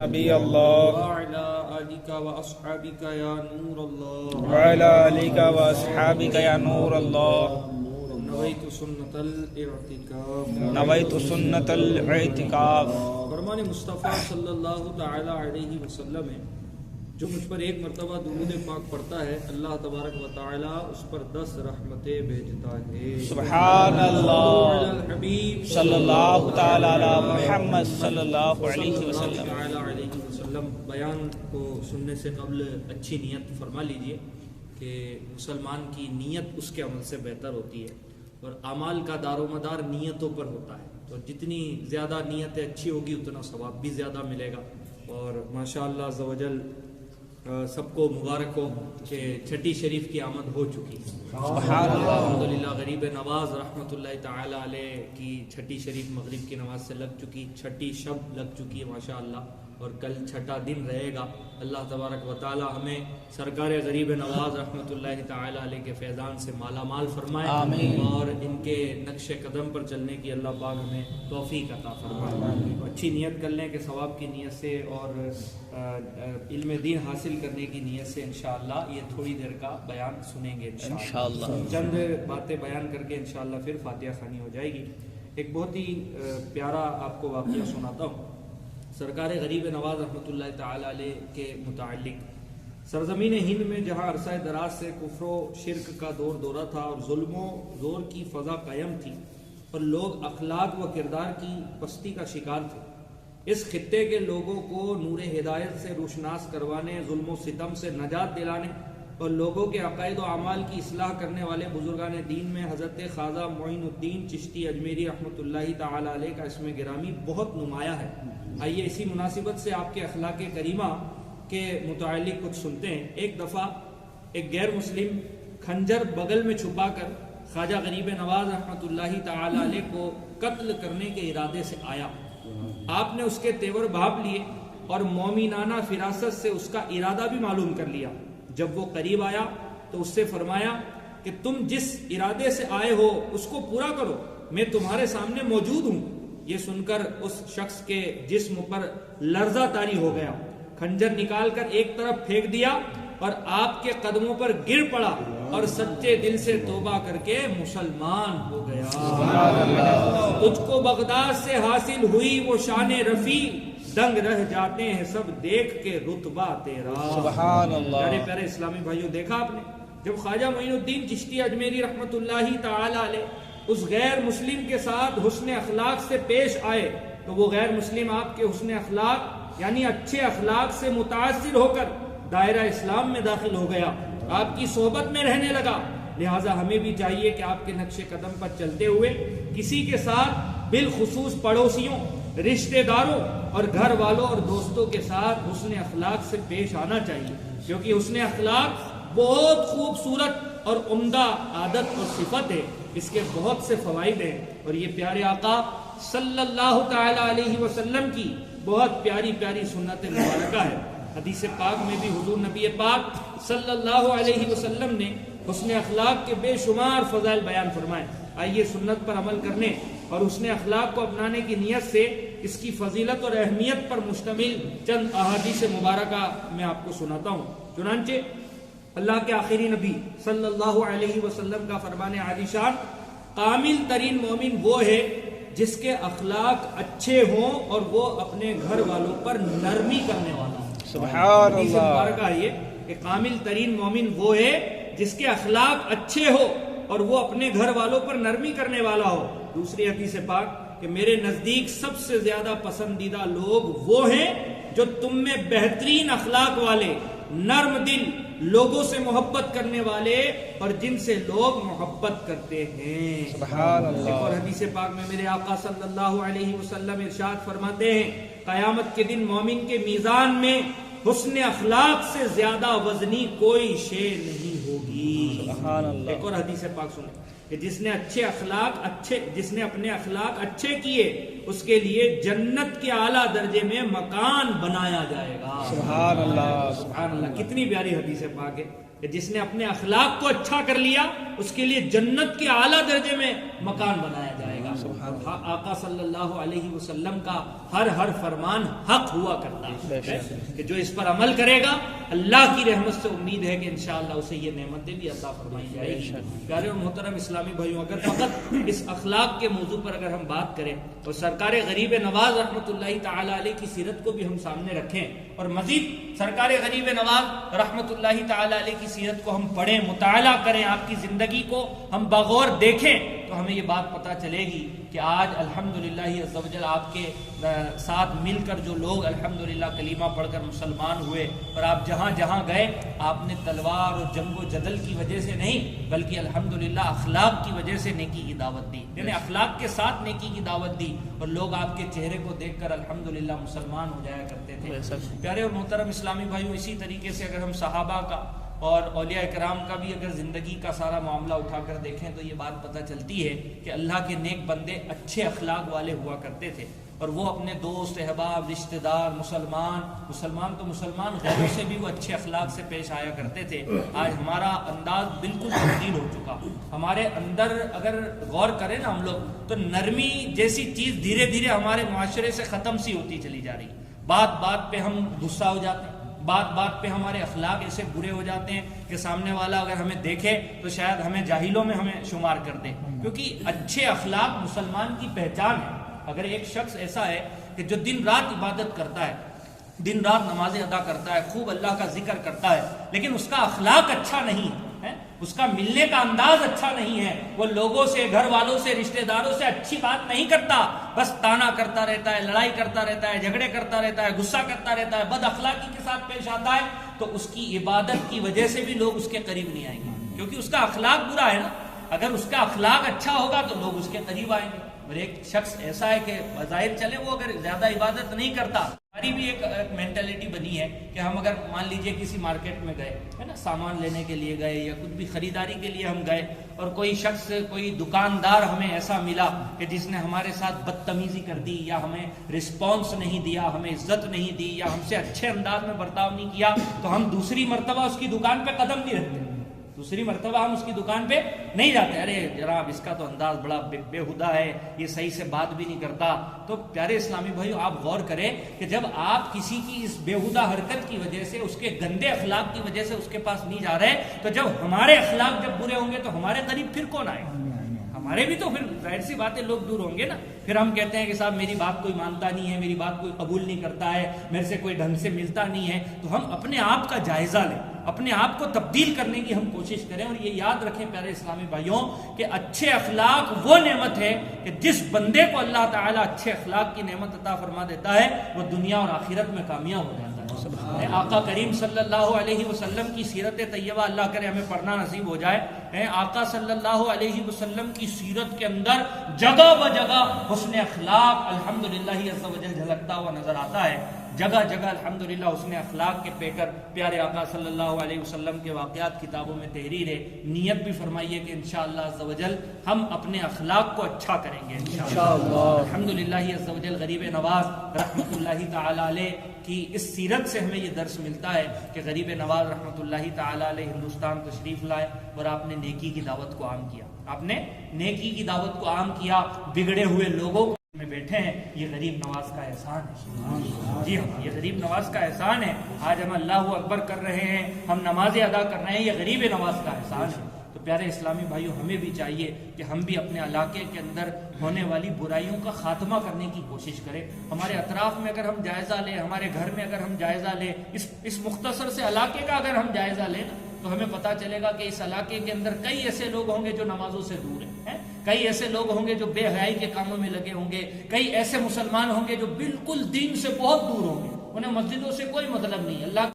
نبی اللہ وعلى آلك وأصحابك يا نور الله وعلى آلك وأصحابك يا نور اللہ نويت سنة الاعتكاف نویت سنت الاعتکاف۔ فرمان مصطفیٰ صلی اللہ تعالی علیہ وسلم ہے، جو مجھ پر ایک مرتبہ درود پاک پڑھتا ہے اللہ تبارک و تعالی اس پر 10 رحمتیں بھیجتا ہے۔ سبحان اللہ الحبیب صلی اللہ تعالی علی محمد صلی اللہ علیہ صلی وسلم۔ اللہ تعالی علیہ وسلم۔ بیان کو سننے سے قبل اچھی نیت فرما لیجئے کہ مسلمان کی نیت اس کے عمل سے بہتر ہوتی ہے، اور اعمال کا دار و مدار نیتوں پر ہوتا ہے، تو جتنی زیادہ نیتیں اچھی ہوگی اتنا ثواب بھی زیادہ ملے گا۔ اور ماشاءاللہ عز و جل سب کو مبارک ہو کہ چھٹی شریف کی آمد ہو چکی ہے۔ سبحان اللہ۔ الحمدللہ غریب نواز رحمۃ اللہ تعالی علیہ کی چھٹی شریف مغرب کی نماز سے لگ چکی، چھٹی شب لگ چکی ہے ماشاءاللہ، اور کل چھٹا دن رہے گا۔ اللہ تبارک و تعالی ہمیں سرکار غریب نواز رحمۃ اللہ تعالی علیہ کے فیضان سے مالا مال فرمائے، آمین۔ اور ان کے نقش قدم پر چلنے کی اللہ پاک ہمیں توفیق عطا فرمائے۔ اچھی نیت کر لیں کہ ثواب کی نیت سے اور علم دین حاصل کرنے کی نیت سے انشاءاللہ یہ تھوڑی دیر کا بیان سنیں گے انشاءاللہ۔ چند باتیں بیان کر کے انشاءاللہ پھر فاتحہ خوانی ہو جائے گی۔ ایک بہت ہی پیارا آپ کو واقعہ سناتا ہوں سرکار غریب نواز رحمۃ اللہ تعالی علیہ کے متعلق۔ سرزمین ہند میں جہاں عرصہ دراز سے کفر و شرک کا دورہ تھا اور ظلم و زور کی فضا قائم تھی، اور لوگ اخلاق و کردار کی پستی کا شکار تھے، اس خطے کے لوگوں کو نور ہدایت سے روشناس کروانے، ظلم و ستم سے نجات دلانے اور لوگوں کے عقائد و اعمال کی اصلاح کرنے والے بزرگان دین میں حضرت خواجہ معین الدین چشتی اجمیری رحمۃ اللہ تعالی علیہ کا اسم گرامی بہت نمایاں ہے۔ آئیے اسی مناسبت سے آپ کے اخلاق کریمہ کے متعلق کچھ سنتے ہیں۔ ایک دفعہ ایک غیر مسلم خنجر بغل میں چھپا کر خواجہ غریب نواز رحمۃ اللہ تعالی علیہ کو قتل کرنے کے ارادے سے آیا۔ آپ نے اس کے تیور بھاپ لیے اور مومنانہ فراست سے اس کا ارادہ بھی معلوم کر لیا۔ جب وہ قریب آیا تو اس سے فرمایا کہ تم جس ارادے سے آئے ہو اس کو پورا کرو، میں تمہارے سامنے موجود ہوں۔ یہ سن کر اس شخص کے جسم پر لرزہ طاری ہو گیا، خنجر نکال کر ایک طرف پھینک دیا اور آپ کے قدموں پر گر پڑا اور سچے دل سے توبہ کر کے مسلمان ہو گیا۔ تجھ کو بغداد سے حاصل ہوئی وہ شان رفیع، دنگ رہ جاتے ہیں سب دیکھ کے رتبہ تیرا۔ سبحان اللہ۔ پیارے پیارے اسلامی بھائیوں، دیکھا آپ نے جب خواجہ معین الدین چشتی اجمیری رحمۃ اللہ تعالی علیہ اس غیر مسلم کے ساتھ حسن اخلاق سے پیش آئے تو وہ غیر مسلم آپ کے حسن اخلاق یعنی اچھے اخلاق سے متاثر ہو کر دائرہ اسلام میں داخل ہو گیا، آپ کی صحبت میں رہنے لگا۔ لہٰذا ہمیں بھی چاہیے کہ آپ کے نقش قدم پر چلتے ہوئے کسی کے ساتھ بالخصوص پڑوسیوں، رشتہ داروں اور گھر والوں اور دوستوں کے ساتھ حسن اخلاق سے پیش آنا چاہیے، کیونکہ حسن اخلاق بہت خوبصورت اور عمدہ عادت اور صفت ہے، اس کے بہت سے فوائد ہیں، اور یہ پیارے آقا صلی اللہ تعالی علیہ وسلم کی بہت پیاری پیاری سنت مبارکہ ہے۔ حدیث پاک میں بھی حضور نبی پاک صلی اللہ علیہ وسلم نے حسن اخلاق کے بے شمار فضائل بیان فرمائے۔ آئیے سنت پر عمل کرنے اور حسن اخلاق کو اپنانے کی نیت سے اس کی فضیلت اور اہمیت پر مشتمل چند احادیث مبارکہ میں آپ کو سناتا ہوں۔ چنانچہ اللہ کے آخری نبی صلی اللہ علیہ وسلم کا فرمان عالی شان، کامل ترین مومن وہ ہے جس کے اخلاق اچھے ہوں اور وہ اپنے گھر والوں پر نرمی کرنے والا ہو۔ سبحان حدیث اللہ۔ مبارکہ یہ کہ کامل ترین مومن وہ ہے جس کے اخلاق اچھے ہو اور وہ اپنے گھر والوں پر نرمی کرنے والا ہو۔ دوسری حدیث پاک کہ میرے نزدیک سب سے زیادہ پسندیدہ لوگ وہ ہیں جو تم میں بہترین اخلاق والے، نرم دل، لوگوں سے محبت کرنے والے اور جن سے لوگ محبت کرتے ہیں۔ سبحان اللہ۔ ایک اور حدیث پاک میں میرے آقا صلی اللہ علیہ وسلم ارشاد فرماتے ہیں، قیامت کے دن مومن کے میزان میں حسن اخلاق سے زیادہ وزنی کوئی شے نہیں ہوگی۔ سبحان اللہ۔ ایک اور حدیث پاک سنیں کہ جس نے اپنے اخلاق اچھے کیے اس کے لیے جنت کے اعلیٰ درجے میں مکان بنایا جائے گا۔ سبحان اللہ۔ سبحان اللہ، کتنی پیاری حدیث پاک ہے کہ جس نے اپنے اخلاق کو اچھا کر لیا اس کے لیے جنت کے اعلیٰ درجے میں مکان بنایا جائے گا۔ آقا صلی اللہ علیہ وسلم کا ہر فرمان حق ہوا کرتا ہے کہ جو اس پر عمل کرے گا اللہ کی رحمت سے امید ہے کہ انشاءاللہ اسے یہ نعمتیں بھی عطا فرمائی جائے گی. پیارے اور محترم اسلامی بھائیوں، اگر فقط اس اخلاق کے موضوع پر اگر ہم بات کریں اور سرکار غریب نواز رحمۃ اللہ تعالی علیہ کی سیرت کو بھی ہم سامنے رکھیں اور مزید سرکار غریب نواز رحمۃ اللہ تعالی علیہ کی سیرت کو ہم پڑھیں، مطالعہ کریں، آپ کی زندگی کو ہم بغور دیکھیں، تو ہمیں یہ بات پتہ چلے گی کہ آج الحمدللہ عز و جل آپ کے ساتھ مل کر جو لوگ الحمدللہ کلمہ پڑھ کر مسلمان ہوئے، اور آپ جہاں جہاں گئے آپ نے تلوار اور جنگ و جدل کی وجہ سے نہیں بلکہ الحمدللہ اخلاق کی وجہ سے نیکی کی دعوت دی، یعنی اخلاق کے ساتھ نیکی کی دعوت دی، اور لوگ آپ کے چہرے کو دیکھ کر الحمدللہ مسلمان ہو جایا کرتے تھے. پیارے اور محترم اسلامی بھائیوں، اسی طریقے سے اگر ہم صحابہ کا اور اولیاء کرام کا بھی اگر زندگی کا سارا معاملہ اٹھا کر دیکھیں تو یہ بات پتہ چلتی ہے کہ اللہ کے نیک بندے اچھے اخلاق والے ہوا کرتے تھے، اور وہ اپنے دوست احباب رشتہ دار مسلمان تو مسلمان غیروں سے بھی وہ اچھے اخلاق سے پیش آیا کرتے تھے. آج ہمارا انداز بالکل تبدیل ہو چکا. ہمارے اندر اگر غور کریں نا ہم لوگ تو نرمی جیسی چیز دھیرے دھیرے ہمارے معاشرے سے ختم سی ہوتی چلی جا رہی. بات بات پہ ہم غصہ ہو جاتے ہیں، بات بات پہ ہمارے اخلاق ایسے برے ہو جاتے ہیں کہ سامنے والا اگر ہمیں دیکھے تو شاید ہمیں جاہلوں میں ہمیں شمار کر دے، کیونکہ اچھے اخلاق مسلمان کی پہچان ہے. اگر ایک شخص ایسا ہے کہ جو دن رات عبادت کرتا ہے، دن رات نمازیں ادا کرتا ہے، خوب اللہ کا ذکر کرتا ہے، لیکن اس کا اخلاق اچھا نہیں ہے، اس کا ملنے کا انداز اچھا نہیں ہے، وہ لوگوں سے، گھر والوں سے، رشتہ داروں سے اچھی بات نہیں کرتا، بس تانا کرتا رہتا ہے، لڑائی کرتا رہتا ہے، جھگڑے کرتا رہتا ہے، غصہ کرتا رہتا ہے، بد اخلاقی کے ساتھ پیش آتا ہے، تو اس کی عبادت کی وجہ سے بھی لوگ اس کے قریب نہیں آئیں گے، کیونکہ اس کا اخلاق برا ہے نا. اگر اس کا اخلاق اچھا ہوگا تو لوگ اس کے قریب آئیں گے. اور ایک شخص ایسا ہے کہ بظاہر چلے وہ اگر زیادہ عبادت نہیں کرتا، ہماری بھی ایک مینٹلٹی بنی ہے کہ ہم اگر مان لیجئے کسی مارکیٹ میں گئے ہے نا، سامان لینے کے لیے گئے یا کچھ بھی خریداری کے لیے ہم گئے، اور کوئی شخص، کوئی دکاندار ہمیں ایسا ملا کہ جس نے ہمارے ساتھ بدتمیزی کر دی یا ہمیں رسپانس نہیں دیا، ہمیں عزت نہیں دی یا ہم سے اچھے انداز میں برتاؤ نہیں کیا، تو ہم دوسری مرتبہ اس کی دکان پہ قدم نہیں رکھتے، دوسری مرتبہ ہم اس کی دکان پہ نہیں جاتے. ارے جناب اس کا تو انداز بڑا بےہودہ ہے، یہ صحیح سے بات بھی نہیں کرتا. تو پیارے اسلامی بھائیو، آپ غور کریں کہ جب آپ کسی کی اس بےہودہ حرکت کی وجہ سے، اس کے گندے اخلاق کی وجہ سے اس کے پاس نہیں جا رہے، تو جب ہمارے اخلاق جب برے ہوں گے تو ہمارے قریب پھر کون آئے گا؟ ہمارے بھی تو پھر ظاہر سی باتیں لوگ دور ہوں گے نا. پھر ہم کہتے ہیں کہ صاحب میری بات کوئی مانتا نہیں ہے، میری بات کوئی قبول نہیں کرتا ہے، میرے سے کوئی ڈھنگ سے ملتا نہیں ہے. تو ہم اپنے آپ کا جائزہ لیں، اپنے آپ کو تبدیل کرنے کی ہم کوشش کریں، اور یہ یاد رکھیں پیارے اسلامی بھائیوں کہ اچھے اخلاق وہ نعمت ہے کہ جس بندے کو اللہ تعالیٰ اچھے اخلاق کی نعمت عطا فرما دیتا ہے وہ دنیا اور آخرت میں کامیاب ہو جاتا ہے. آقا کریم صلی اللہ علیہ وسلم کی سیرت طیبہ اللہ کرے ہمیں پڑھنا نصیب ہو جائے. آقا صلی اللہ علیہ وسلم کی سیرت کے اندر جگہ بجگہ حسن اخلاق الحمدللہ عز و جل جھلکتا ہوا نظر آتا ہے. جگہ جگہ الحمدللہ حسن اخلاق کے پیکر پیارے آقا صلی اللہ علیہ وسلم کے واقعات کتابوں میں تحریر ہے. نیت بھی فرمائیے کہ انشاءاللہ عز و جل ہم اپنے اخلاق کو اچھا کریں گے انشاءاللہ. الحمدللہ عز و جل غریب نواز رحمۃ اللہ تعالی علیہ کی اس سیرت سے ہمیں یہ درس ملتا ہے کہ غریب نواز رحمۃ اللہ تعالی علیہ ہندوستان تشریف لائے اور آپ نے نیکی کی دعوت کو عام کیا. آپ نے نیکی کی دعوت کو عام کیا. بگڑے ہوئے لوگوں میں بیٹھے ہیں، یہ غریب نواز کا احسان ہے. جی ہاں، یہ غریب نواز کا احسان ہے. آج ہم اللہ اکبر کر رہے ہیں، ہم نمازیں ادا کر رہے ہیں، یہ غریب نواز کا احسان ہے. تو پیارے اسلامی بھائیوں، ہمیں بھی چاہیے کہ ہم بھی اپنے علاقے کے اندر ہونے والی برائیوں کا خاتمہ کرنے کی کوشش کریں. ہمارے اطراف میں اگر ہم جائزہ لیں، ہمارے گھر میں اگر ہم جائزہ لیں، اس مختصر سے علاقے کا اگر ہم جائزہ لیں تو ہمیں پتہ چلے گا کہ اس علاقے کے اندر کئی ایسے لوگ ہوں گے جو نمازوں سے دور ہیں، کئی ایسے لوگ ہوں گے جو بے حیائی کے کاموں میں لگے ہوں گے، کئی ایسے مسلمان ہوں گے جو بالکل دین سے بہت دور ہوں گے، انہیں مسجدوں سے کوئی مطلب نہیں. اللہ